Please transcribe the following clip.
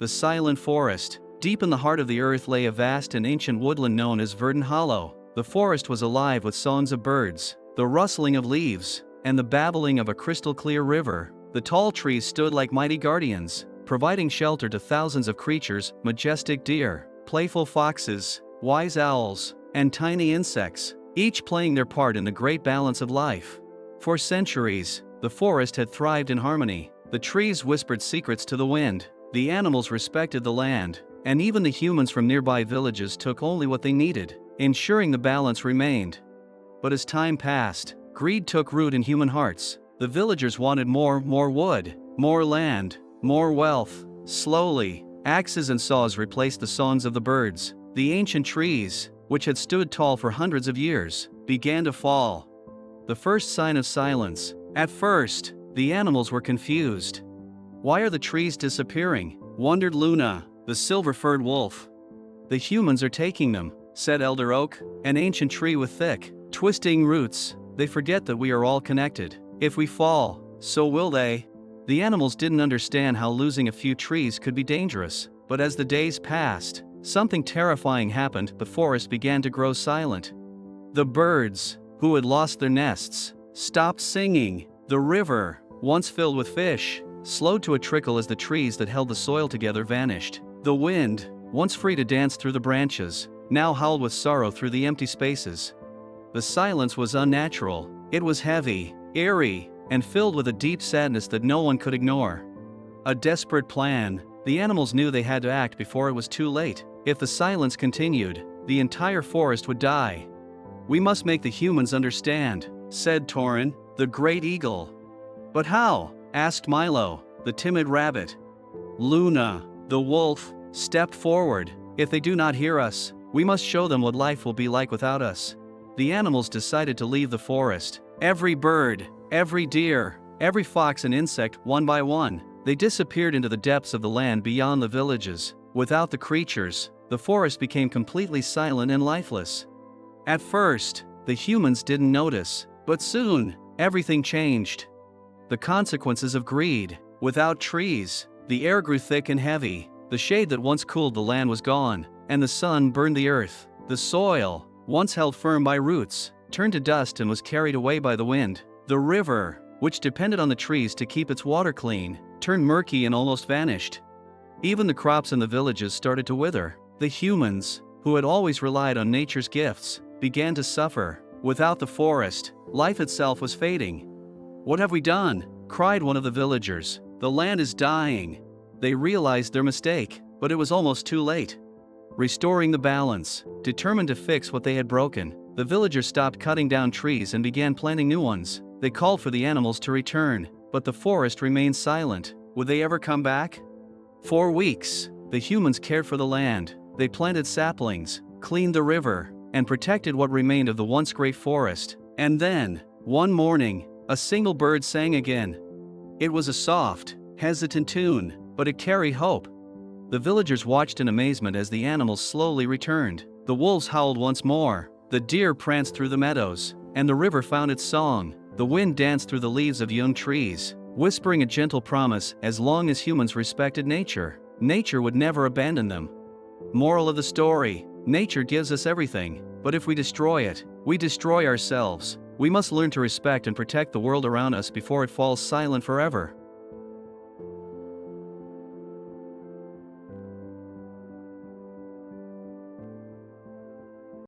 The silent forest. Deep in the heart of the earth lay a vast and ancient woodland known as Verdant Hollow. The forest was alive with songs of birds, the rustling of leaves, and the babbling of a crystal-clear river. The tall trees stood like mighty guardians, providing shelter to thousands of creatures, majestic deer, playful foxes, wise owls, and tiny insects, each playing their part in the great balance of life. For centuries, the forest had thrived in harmony. The trees whispered secrets to the wind, the animals respected the land, and even the humans from nearby villages took only what they needed, ensuring the balance remained. But as time passed, greed took root in human hearts. The villagers wanted more wood, more land, more wealth. Slowly, axes and saws replaced the songs of the birds. The ancient trees, which had stood tall for hundreds of years, began to fall. The first sign of silence. At first, the animals were confused. Why are the trees disappearing? Wondered Luna, the silver-furred wolf. The humans are taking them, said Elder Oak, an ancient tree with thick, twisting roots. They forget that we are all connected. If we fall, so will they. The animals didn't understand how losing a few trees could be dangerous, but as the days passed, something terrifying happened. The forest began to grow silent. The birds, who had lost their nests, stopped singing. The river, once filled with fish, slowed to a trickle as the trees that held the soil together vanished. The wind, once free to dance through the branches, now howled with sorrow through the empty spaces. The silence was unnatural. It was heavy, eerie, and filled with a deep sadness that no one could ignore. A desperate plan. The animals knew they had to act before it was too late. If the silence continued, the entire forest would die. We must make the humans understand, said Torin, the great eagle. But how? Asked Milo, the timid rabbit. Luna, the wolf, stepped forward. If they do not hear us, we must show them what life will be like without us. The animals decided to leave the forest. Every bird, every deer, every fox and insect, one by one, they disappeared into the depths of the land beyond the villages. Without the creatures, the forest became completely silent and lifeless. At first, the humans didn't notice, but soon, everything changed. The consequences of greed. Without trees, the air grew thick and heavy. The shade that once cooled the land was gone, and the sun burned the earth. The soil, once held firm by roots, turned to dust and was carried away by the wind. The river, which depended on the trees to keep its water clean, turned murky and almost vanished. Even the crops in the villages started to wither. The humans, who had always relied on nature's gifts, began to suffer. Without the forest, life itself was fading. "What have we done?" cried one of the villagers. "The land is dying." They realized their mistake, but it was almost too late. Restoring the balance, determined to fix what they had broken, the villagers stopped cutting down trees and began planting new ones. They called for the animals to return, but the forest remained silent. Would they ever come back? For weeks, the humans cared for the land. They planted saplings, cleaned the river, and protected what remained of the once great forest. And then, one morning, a single bird sang again. It was a soft, hesitant tune, but it carried hope. The villagers watched in amazement as the animals slowly returned. The wolves howled once more, the deer pranced through the meadows, and the river found its song. The wind danced through the leaves of young trees, whispering a gentle promise: as long as humans respected nature, nature would never abandon them. Moral of the story: nature gives us everything, but if we destroy it, we destroy ourselves. We must learn to respect and protect the world around us before it falls silent forever.